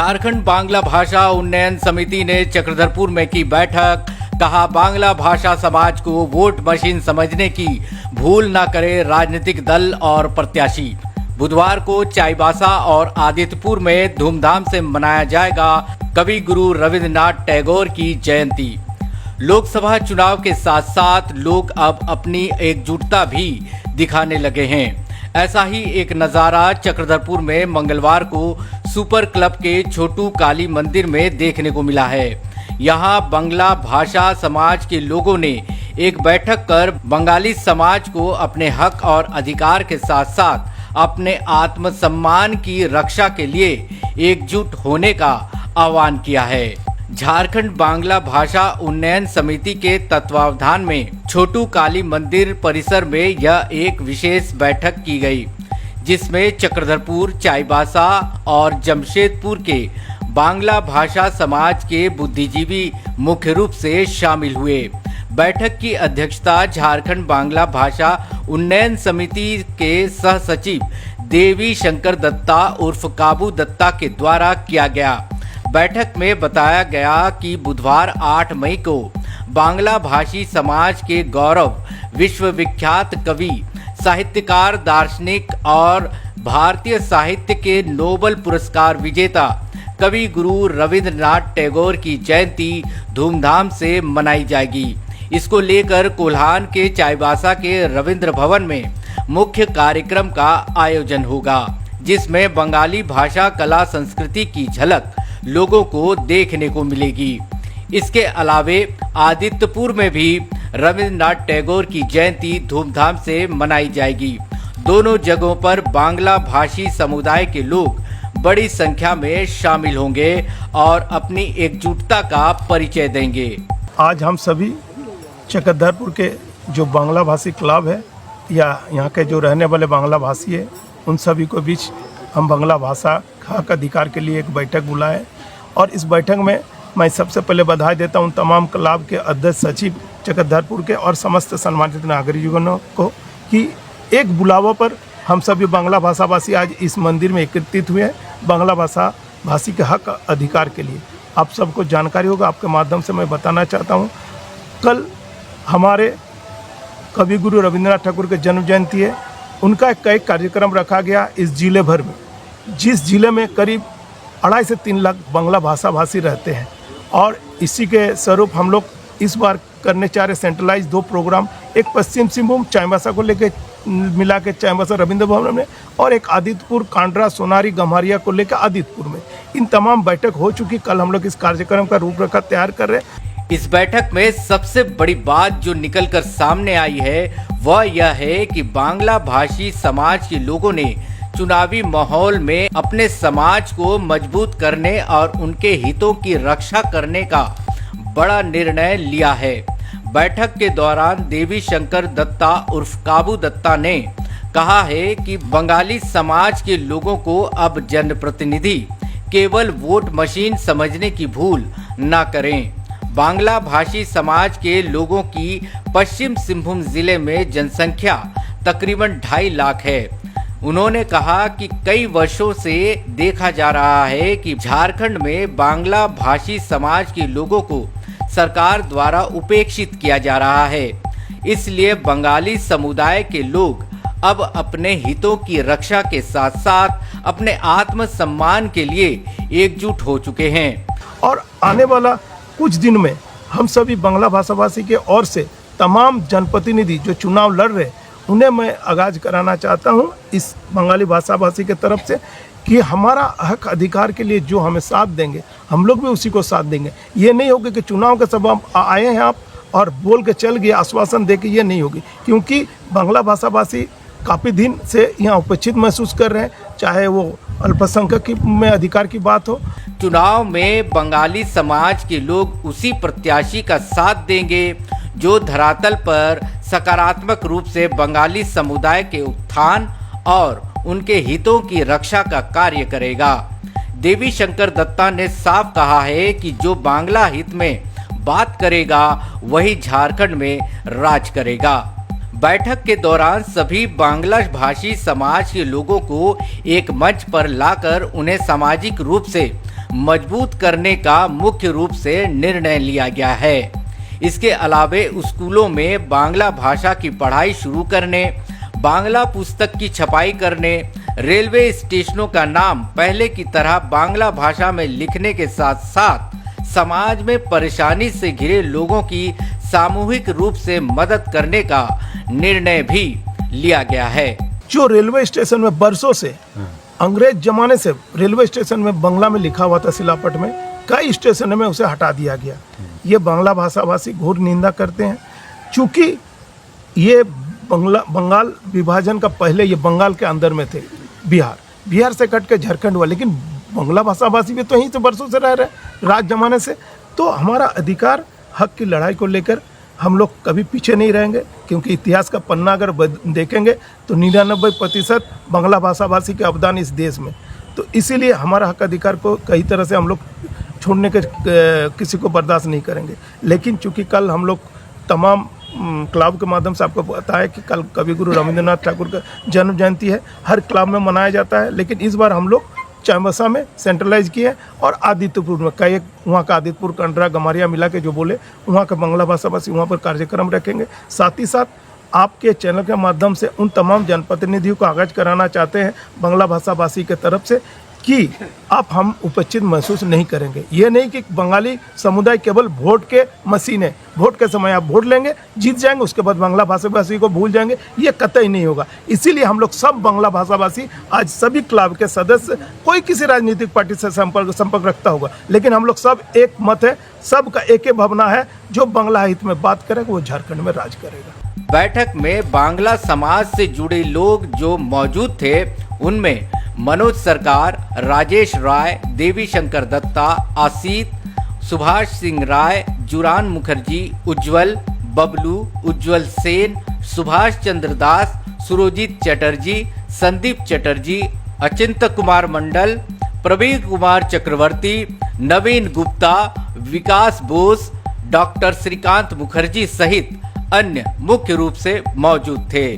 झारखंड बांग्ला भाषा उन्नयन समिति ने चक्रधरपुर में की बैठक। कहा, बांग्ला भाषा समाज को वोट मशीन समझने की भूल न करे राजनीतिक दल और प्रत्याशी। बुधवार को चाईबासा और आदित्यपुर में धूमधाम से मनाया जाएगा कवि गुरु रविंद्रनाथ टैगोर की जयंती। लोकसभा चुनाव के साथ साथ लोग अब अपनी एकजुटता भी दिखाने लगे हैं। ऐसा ही एक नजारा चक्रधरपुर में मंगलवार को सुपर क्लब के छोटू काली मंदिर में देखने को मिला है। यहां बांग्ला भाषा समाज के लोगों ने एक बैठक कर बंगाली समाज को अपने हक और अधिकार के साथ साथ अपने आत्मसम्मान की रक्षा के लिए एकजुट होने का आह्वान किया है। झारखंड बांग्ला भाषा उन्नयन समिति के तत्वावधान में छोटू काली मंदिर परिसर में यह एक विशेष बैठक की गई, जिसमें चक्रधरपुर, चाईबासा और जमशेदपुर के बांग्ला भाषा समाज के बुद्धिजीवी मुख्य रूप से शामिल हुए। बैठक की अध्यक्षता झारखंड बांग्ला भाषा उन्नयन समिति के सह सचिव देवी शंकर दत्ता उर्फ काबू दत्ता के द्वारा किया गया। बैठक में बताया गया कि बुधवार 8 मई को बांग्ला भाषी समाज के गौरव विश्वविख्यात कवि, साहित्यकार, दार्शनिक और भारतीय साहित्य के नोबेल पुरस्कार विजेता कवि गुरु रविंद्रनाथ टैगोर की जयंती धूमधाम से मनाई जाएगी। इसको लेकर कोल्हान के चाईबासा के रविंद्र भवन में मुख्य कार्यक्रम का आयोजन होगा, जिसमें बंगाली भाषा, कला, संस्कृति की झलक लोगों को देखने को मिलेगी। इसके अलावे आदित्यपुर में भी रविंद्रनाथ टैगोर की जयंती धूमधाम से मनाई जाएगी। दोनों जगहों पर बांग्ला भाषी समुदाय के लोग बड़ी संख्या में शामिल होंगे और अपनी एकजुटता का परिचय देंगे। आज हम सभी चक्रधरपुर के जो बांग्ला भाषी क्लब है या यहाँ के जो रहने वाले बांग्ला भाषी है, उन सभी को बीच हम बांग्ला भाषा हक अधिकार के लिए एक बैठक बुलाए और इस बैठक में मैं सबसे पहले बधाई देता हूँ तमाम क्लब के अध्यक्ष, सचिव चक्रधरपुर के और समस्त सम्मानित नागरिकों को कि एक बुलावा पर हम सभी बांग्ला भाषा भाषी आज इस मंदिर में एकत्रित हुए हैं बांग्ला भाषा भाषी के हक अधिकार के लिए। आप सबको जानकारी होगा, आपके माध्यम से मैं बताना चाहता हूँ, कल हमारे कवि गुरु रविंद्रनाथ ठाकुर के जन्म जयंती है। उनका कई कार्यक्रम रखा गया इस जिले भर में, जिस जिले में करीब 2.5 से 3 लाख बांग्ला भाषा भाषी रहते हैं और इसी के स्वरूप हम लोग इस बार करने चाह रहे सेंट्रलाइज 2 प्रोग्राम, एक पश्चिम सिंहभूम चाईबासा को लेकर मिला के चाईबासा रविंद्र भवन में और एक आदित्यपुर, कांड्रा, सोनारी, गम्हरिया को लेकर आदित्यपुर में। इन तमाम बैठक हो चुकी। कल हम लोग इस कार्यक्रम का रूपरेखा तैयार कर रहे हैं। इस बैठक में सबसे बड़ी बात जो निकलकर सामने आई है वह यह है कि बांग्ला भाषी समाज के लोगों ने चुनावी माहौल में अपने समाज को मजबूत करने और उनके हितों की रक्षा करने का बड़ा निर्णय लिया है। बैठक के दौरान देवी शंकर दत्ता उर्फ काबू दत्ता ने कहा है कि बंगाली समाज के लोगों को अब जनप्रतिनिधि केवल वोट मशीन समझने की भूल न करें। बांग्ला भाषी समाज के लोगों की पश्चिम सिंहभूम जिले में जनसंख्या तकरीबन 2.5 लाख है। उन्होंने कहा कि कई वर्षों से देखा जा रहा है कि झारखंड में बांग्ला भाषी समाज के लोगों को सरकार द्वारा उपेक्षित किया जा रहा है, इसलिए बंगाली समुदाय के लोग अब अपने हितों की रक्षा के साथ साथ अपने आत्मसम्मान के लिए एकजुट हो चुके हैं। और आने वाला कुछ दिन में हम सभी बांग्ला भाषा भाषी के ओर से तमाम जनप्रतिनिधि जो चुनाव लड़ रहे उन्हें मैं आगाज कराना चाहता हूं इस बंगाली भाषा भाषी के तरफ से कि हमारा हक अधिकार के लिए जो हमें साथ देंगे हम लोग भी उसी को साथ देंगे। ये नहीं होगा कि चुनाव के सब आए हैं आप और बोल के चल गए, आश्वासन दे के, ये नहीं होगी, क्योंकि बांग्ला भाषा भाषी काफ़ी दिन से यहाँ उपेक्षित महसूस कर रहे हैं, चाहे वो अल्पसंख्यक में अधिकार की बात हो। चुनाव में बंगाली समाज के लोग उसी प्रत्याशी का साथ देंगे जो धरातल पर सकारात्मक रूप से बंगाली समुदाय के उत्थान और उनके हितों की रक्षा का कार्य करेगा। देवी शंकर दत्ता ने साफ कहा है कि जो बांग्ला हित में बात करेगा वही झारखंड में राज करेगा। बैठक के दौरान सभी बांग्ला भाषी समाज के लोगों को एक मंच पर लाकर उन्हें सामाजिक रूप से मजबूत करने का मुख्य रूप से निर्णय लिया गया है। इसके अलावे स्कूलों में बांग्ला भाषा की पढ़ाई शुरू करने, बांग्ला पुस्तक की छपाई करने, रेलवे स्टेशनों का नाम पहले की तरह बांग्ला भाषा में लिखने के साथ साथ समाज में परेशानी से घिरे लोगों की सामूहिक रूप से मदद करने का निर्णय भी लिया गया है। जो रेलवे स्टेशन में बरसों से अंग्रेज जमाने से रेलवे स्टेशन में बांग्ला में लिखा हुआ था, शिलापट में कई स्टेशन में उसे हटा दिया गया। ये बांग्ला भाषा भाषी घोर निंदा करते हैं। चूंकि ये बंगाल विभाजन का पहले ये बंगाल के अंदर में थे, बिहार से कट के झारखंड हुआ, लेकिन बांग्ला भाषा भाषी भी तो यहीं से बरसों से रह रहे राज जमाने से। तो हमारा अधिकार हक की लड़ाई को लेकर हम लोग कभी पीछे नहीं रहेंगे, क्योंकि इतिहास का पन्ना अगर देखेंगे तो 99% बांग्ला भाषा भाषी के अवदान इस देश में। तो इसीलिए हमारा हक अधिकार को कई तरह से हम लोग छोड़ने के किसी को बर्दाश्त नहीं करेंगे। लेकिन चूंकि कल हम लोग तमाम क्लब के माध्यम से आपको बताया कि कल कवि गुरु रविंद्रनाथ ठाकुर का जन्म जयंती है, हर क्लब में मनाया जाता है, लेकिन इस बार हम लोग चाईबासा में सेंट्रलाइज किए और आदित्यपुर में कई वहाँ का आदित्यपुर कंडरा गमारिया मिला के जो बोले वहाँ का बांग्ला भाषा भाषी वहाँ पर कार्यक्रम रखेंगे। साथ ही साथ आपके चैनल के माध्यम से उन तमाम जनप्रतिनिधियों को आगाज कराना चाहते हैं बांग्ला भाषा भाषी के तरफ से कि आप हम उपेक्षित महसूस नहीं करेंगे। ये नहीं कि बंगाली समुदाय केवल वोट के मशीन है, वोट के समय आप वोट लेंगे, जीत जाएंगे, उसके बाद बांग्ला भाषा भाषी को भूल जाएंगे, ये कतई नहीं होगा। इसीलिए हम लोग सब बांग्ला भाषा भाषी आज सभी क्लब के सदस्य, कोई किसी राजनीतिक पार्टी से संपर्क रखता होगा, लेकिन हम लोग सब एक मत है, सबका एक ही भावना है, जो बांग्ला हित में बात करेगा वो झारखंड में राज करेगा। बैठक में बांग्ला समाज से जुड़े लोग जो मौजूद थे उनमें मनोज सरकार, राजेश राय, देवी शंकर दत्ता, आसित, सुभाष सिंह राय, जुरान मुखर्जी, उज्जवल, बबलू, उज्जवल सेन, सुभाष चंद्र दास, सुरोजित चटर्जी, संदीप चटर्जी, अचिंत कुमार मंडल, प्रवीण कुमार चक्रवर्ती, नवीन गुप्ता, विकास बोस, डॉक्टर श्रीकांत मुखर्जी सहित अन्य मुख्य रूप से मौजूद थे।